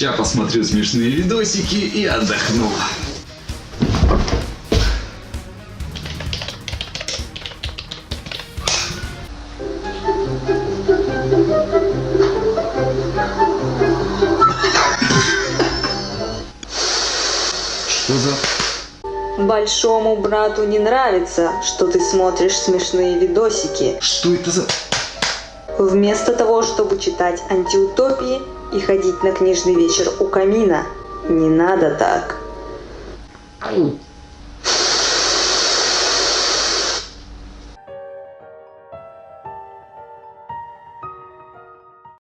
Ща посмотрю смешные видосики и отдохну. Что за... Большому брату не нравится, что ты смотришь смешные видосики. Что это за... Вместо того, чтобы читать антиутопии и ходить на книжный вечер у камина, не надо так.